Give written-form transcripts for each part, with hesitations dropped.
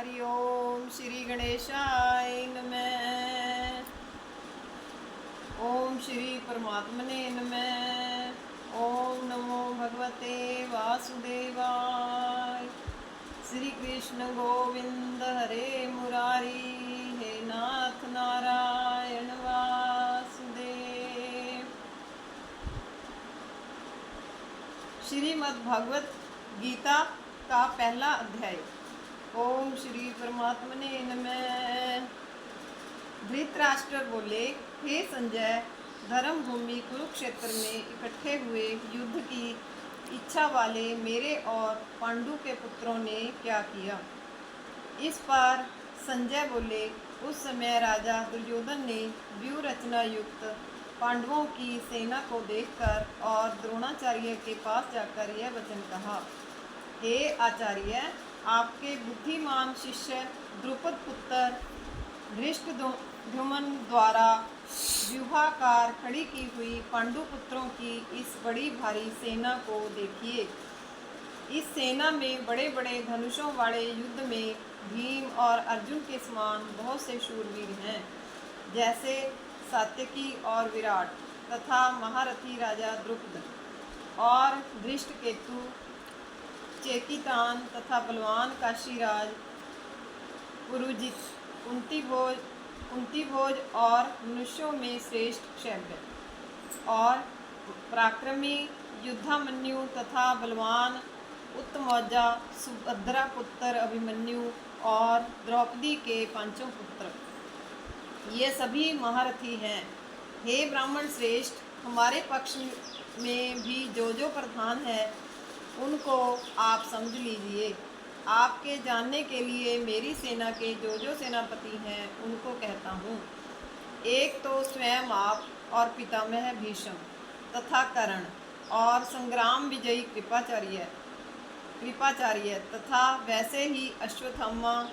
हरि ओम श्री गणेशाय नमः। ओम श्री परमात्मने नमः। ओम नमो भगवते वासुदेवाय। श्री कृष्ण गोविंद हरे मुरारी, हे नाथ नारायण वासुदेव। श्रीमद् भगवत गीता का पहला अध्याय। ओम श्री परमात्मने नमः। धृतराष्ट्र बोले, हे संजय, धर्म भूमि कुरुक्षेत्र में इकट्ठे हुए युद्ध की इच्छा वाले मेरे और पांडु के पुत्रों ने क्या किया। इस पर संजय बोले, उस समय राजा दुर्योधन ने व्यूह रचना युक्त पांडवों की सेना को देखकर और द्रोणाचार्य के पास जाकर यह वचन कहा, हे आचार्य, आपके बुद्धिमान शिष्य द्रुपद पुत्र धृष्टद्युम्न द्वारा व्यूहाकार खड़ी की हुई पांडु पुत्रों की इस बड़ी भारी सेना को देखिए। इस सेना में बड़े बड़े धनुषों वाले युद्ध में भीम और अर्जुन के समान बहुत से शूरवीर हैं, जैसे सात्यकी और विराट, तथा महारथी राजा द्रुपद और धृष्टकेतु, चेकितान तथा बलवान काशीराज, पुरुजित, कुंतीभोज और मनुष्यों में श्रेष्ठ शैव्य और पराक्रमी युद्धामन्यु तथा बलवान उत्तमौजा, सुभद्रा पुत्र अभिमन्यु और द्रौपदी के पांचों पुत्र, ये सभी महारथी हैं। हे ब्राह्मण श्रेष्ठ, हमारे पक्ष में भी जो प्रधान है उनको आप समझ लीजिए। आपके जानने के लिए मेरी सेना के जो सेनापति हैं उनको कहता हूँ। एक तो स्वयं आप और पितामह भीष्म तथा कर्ण और संग्राम विजयी कृपाचार्य तथा वैसे ही अश्वत्थामा,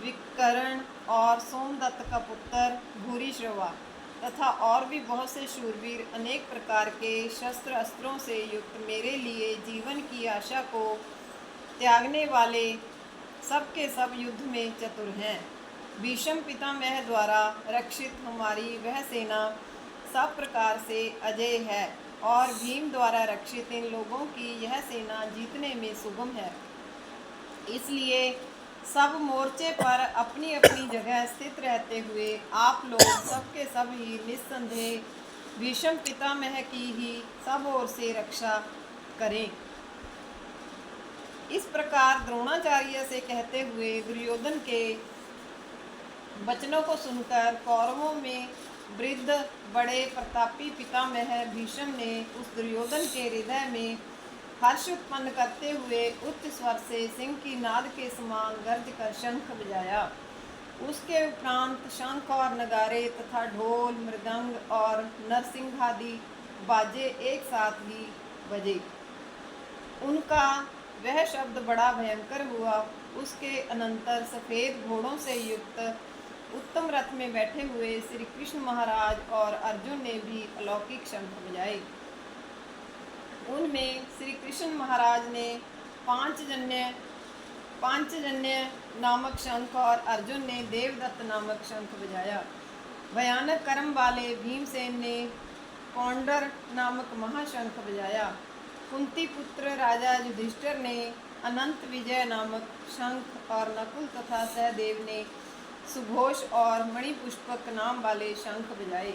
विकर्ण और सोमदत्त का पुत्र भूरिश्रवा तथा और भी बहुत से शूरवीर अनेक प्रकार के शस्त्र अस्त्रों से युक्त मेरे लिए जीवन की आशा को त्यागने वाले सब के सब युद्ध में चतुर हैं। भीष्म पितामह द्वारा रक्षित हमारी वह सेना सब प्रकार से अजय है और भीम द्वारा रक्षित इन लोगों की यह सेना जीतने में सुगम है। इसलिए सब मोर्चे पर अपनी अपनी जगह स्थित रहते हुए आप लोग सबके सब ही निस्संदेह भीष्म पितामह की ही सब ओर से रक्षा करें। इस प्रकार द्रोणाचार्य से कहते हुए दुर्योधन के वचनों को सुनकर कौरवों में वृद्ध बड़े प्रतापी पितामह भीष्म ने उस दुर्योधन के हृदय में हर्ष उत्पन्न करते हुए उच्च स्वर से सिंह की नाद के समान गर्ज कर शंख बजाया। उसके उपरांत शंख और नगारे तथा ढोल, मृदंग और नरसिंहादि बाजे एक साथ ही बजे। उनका वह शब्द बड़ा भयंकर हुआ। उसके अनंतर सफ़ेद घोड़ों से युक्त उत्तम रथ में बैठे हुए श्री कृष्ण महाराज और अर्जुन ने भी अलौकिक शंख बजाए। उनमें श्री कृष्ण महाराज ने पांचजन्य नामक शंख और अर्जुन ने देवदत्त नामक शंख बजाया। भयानक कर्म वाले भीमसेन ने कौंडर नामक महाशंख बजाया। कुंती पुत्र राजा युधिष्ठिर ने अनंत विजय नामक शंख और नकुल तथा सहदेव ने सुघोष और मणिपुष्पक नाम वाले शंख बजाए।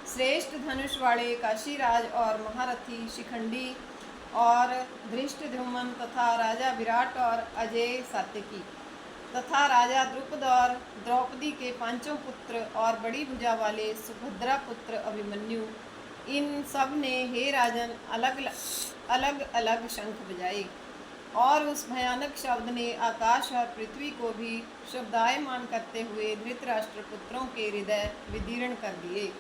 श्रेष्ठ धनुष वाले काशीराज और महारथी शिखंडी और धृष्टद्युम्न तथा राजा विराट और अजय सात्यकी तथा राजा द्रुपद और द्रौपदी के पांचों पुत्र और बड़ी भुजा वाले सुभद्रा पुत्र अभिमन्यु, इन सब ने हे राजन अलग अलग शंख बजाए। और उस भयानक शब्द ने आकाश और पृथ्वी को भी शब्दायमान करते हुए धृतराष्ट्र पुत्रों के हृदय विदीर्ण कर दिए।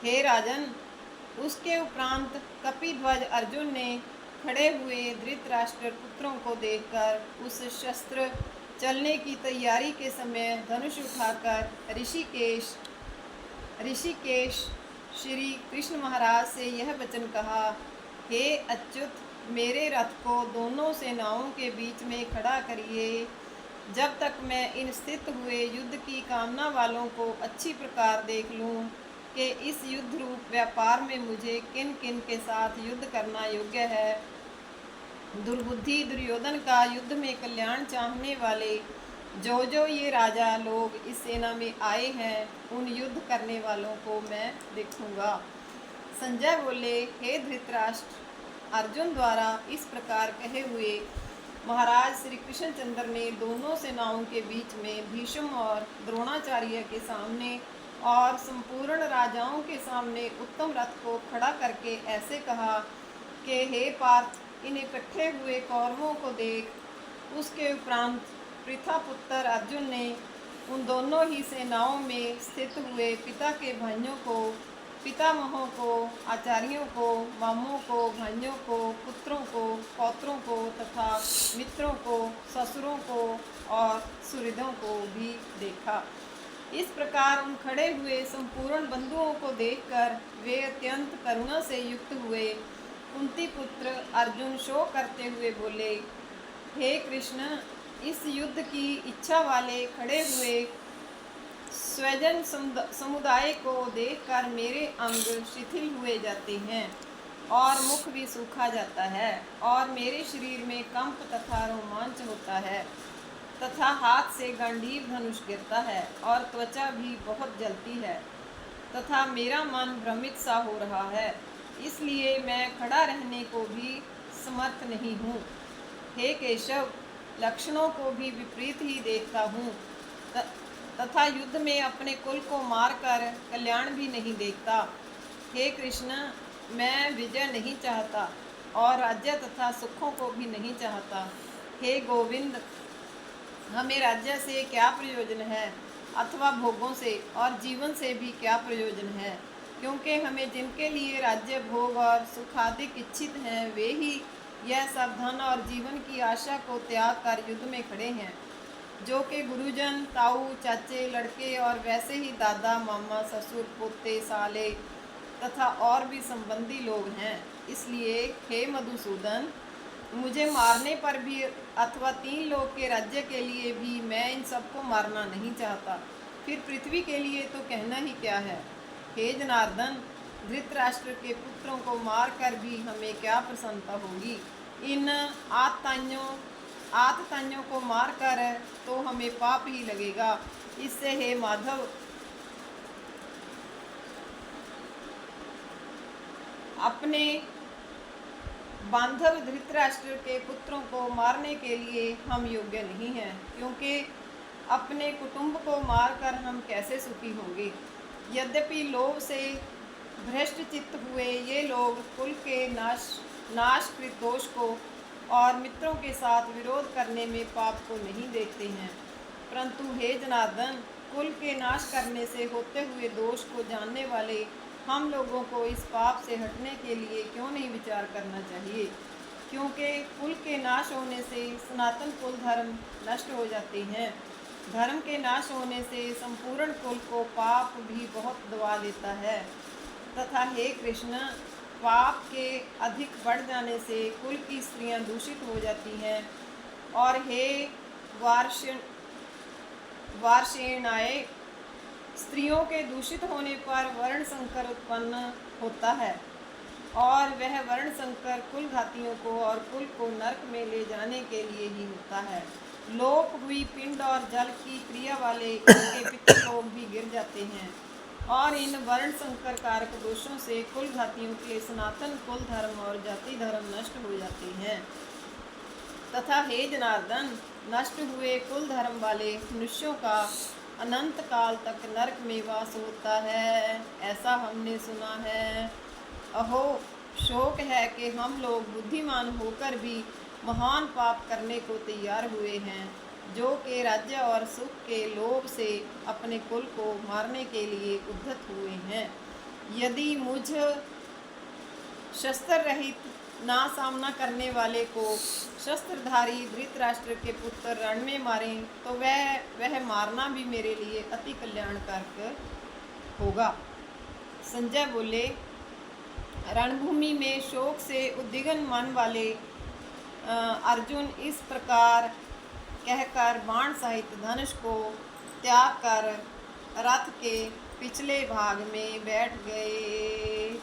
हे राजन, उसके उपरांत कपिध्वज अर्जुन ने खड़े हुए धृतराष्ट्र पुत्रों को देखकर उस शस्त्र चलने की तैयारी के समय धनुष उठाकर ऋषिकेश श्री कृष्ण महाराज से यह वचन कहा, हे अच्युत, मेरे रथ को दोनों सेनाओं के बीच में खड़ा करिए। जब तक मैं इन स्थित हुए युद्ध की कामना वालों को अच्छी प्रकार देख लूं कि इस युद्ध रूप व्यापार में मुझे किन किन के साथ युद्ध करना योग्य है, दुर्बुद्धि दुर्योधन का युद्ध में कल्याण चाहने वाले जो जो ये राजा लोग इस सेना में आए हैं, उन युद्ध करने वालों को मैं देखूंगा। संजय बोले, हे धृतराष्ट्र, अर्जुन द्वारा इस प्रकार कहे हुए महाराज श्री कृष्णचंद्र ने दोनों सेनाओं के बीच में भीष्म और द्रोणाचार्य के सामने और संपूर्ण राजाओं के सामने उत्तम रथ को खड़ा करके ऐसे कहा कि हे पार्थ, इन इकट्ठे हुए कौरवों को देख। उसके उपरांत पृथा पुत्र अर्जुन ने उन दोनों ही सेनाओं में स्थित हुए पिता के भाइयों को, पितामहों को, आचार्यों को, मामों को, भाइयों को, पुत्रों को, पौत्रों को तथा मित्रों को, ससुरों को और सुहृदों को भी देखा। इस प्रकार उन खड़े हुए संपूर्ण बंधुओं को देखकर वे अत्यंत करुणा से युक्त हुए। कुंती पुत्र अर्जुन शोक करते हुए बोले, हे कृष्ण, इस युद्ध की इच्छा वाले खड़े हुए स्वजन समुदाय को देखकर मेरे अंग शिथिल हुए जाते हैं और मुख भी सूखा जाता है और मेरे शरीर में कंप तथा रोमांच होता है तथा हाथ से गांडीव धनुष गिरता है और त्वचा भी बहुत जलती है तथा मेरा मन भ्रमित सा हो रहा है, इसलिए मैं खड़ा रहने को भी समर्थ नहीं हूँ। हे केशव, लक्षणों को भी विपरीत ही देखता हूँ तथा युद्ध में अपने कुल को मारकर कल्याण भी नहीं देखता। हे कृष्ण, मैं विजय नहीं चाहता और राज्य तथा सुखों को भी नहीं चाहता। हे गोविंद, हमें राज्य से क्या प्रयोजन है अथवा भोगों से और जीवन से भी क्या प्रयोजन है, क्योंकि हमें जिनके लिए राज्य भोग और सुखादिक इच्छित हैं वे ही यह सब धन और जीवन की आशा को त्याग कर युद्ध में खड़े हैं, जो कि गुरुजन, ताऊ, चाचे, लड़के और वैसे ही दादा, मामा, ससुर, पोते, साले तथा और भी संबंधी लोग हैं। इसलिए हे मधुसूदन, मुझे मारने पर भी अथवा 3 लोक के राज्य के लिए भी मैं इन सबको मारना नहीं चाहता, फिर पृथ्वी के लिए तो कहना ही क्या है। हे जनार्दन, धृतराष्ट्र के पुत्रों को मारकर भी हमें क्या प्रसन्नता होगी। इन आतताइयों को मारकर तो हमें पाप ही लगेगा। इससे हे माधव, अपने बांधव धृतराष्ट्र के पुत्रों को मारने के लिए हम योग्य नहीं हैं, क्योंकि अपने कुटुंब को मारकर हम कैसे सुखी होंगे। यद्यपि लोभ से भ्रष्ट चित्त हुए ये लोग कुल के नाशकृत दोष को और मित्रों के साथ विरोध करने में पाप को नहीं देखते हैं, परंतु हे जनार्दन, कुल के नाश करने से होते हुए दोष को जानने वाले हम लोगों को इस पाप से हटने के लिए क्यों नहीं विचार करना चाहिए, क्योंकि कुल के नाश होने से सनातन कुल धर्म नष्ट हो जाते हैं। धर्म के नाश होने से संपूर्ण कुल को पाप भी बहुत दबा लेता है तथा हे कृष्ण, पाप के अधिक बढ़ जाने से कुल की स्त्रियां दूषित हो जाती हैं और हे वार्षेणाए, स्त्रियों के दूषित होने पर वर्ण संकर उत्पन्न होता है और वह वर्ण संकर कुल घातियों को और कुल को नरक में ले जाने के लिए ही होता है। लोप हुई पिंड और जल की क्रिया वाले इनके पितृलोक भी गिर जाते हैं और इन वर्ण संकर कारक दोषों से कुल घातियों के सनातन कुल धर्म और जाति धर्म नष्ट हो जाते हैं तथा हे जनार्दन, नष्ट हुए कुल धर्म वाले मनुष्यों का अनंत काल तक नरक में वास होता है, ऐसा हमने सुना है। अहो, शोक है कि हम लोग बुद्धिमान होकर भी महान पाप करने को तैयार हुए हैं, जो कि राज्य और सुख के लोभ से अपने कुल को मारने के लिए उद्धत हुए हैं। यदि मुझ शस्त्र रहित ना सामना करने वाले को शस्त्रधारी धृतराष्ट्र के पुत्र रण में मारें तो वह मारना भी मेरे लिए अति कल्याणकारक होगा। संजय बोले, रणभूमि में शोक से उद्विग्न मन वाले अर्जुन इस प्रकार कहकर बाण सहित धनुष को त्याग कर रथ के पिछले भाग में बैठ गए।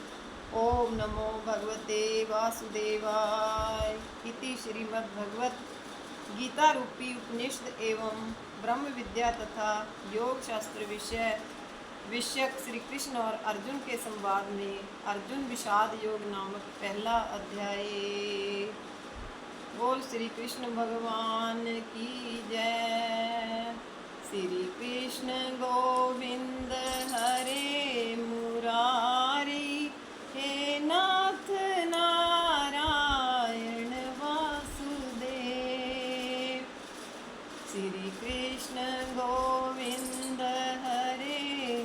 ओम नमो भगवते वासुदेवाय। इति श्रीमद्भगवत गीता रूपी उपनिषद एवं ब्रह्म विद्या तथा योग शास्त्र विषयक श्री कृष्ण और अर्जुन के संवाद में अर्जुन विषाद योग नामक पहला अध्याय। बोल श्री कृष्ण भगवान की जय। श्री कृष्ण गोविंद हरे मुरारी, हे नाथ नारायण वासुदेव। श्री कृष्ण गोविंद हरे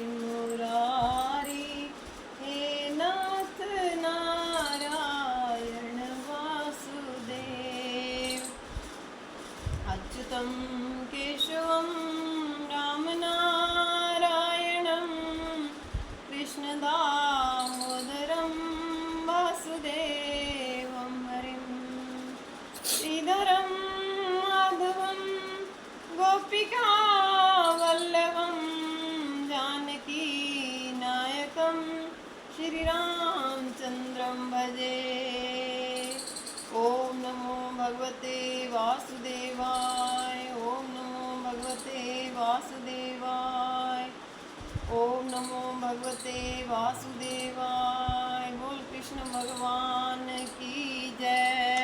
मुरारी, हे नाथ नारायण वासुदेव। अच्युतं केशवं राम नारायणं कृष्णदामोदरं वासुदेवं हरिं श्रीधरं माधवं गोपिका वल्लभं जानकी नायकं श्रीरामचन्द्रं भजे। ओम नमो भगवते वासुदेवाय। ओम नमो भगवते वासुदेवाय। ओम नमो भगवते वासुदेवाय। बोल कृष्ण भगवान की जय।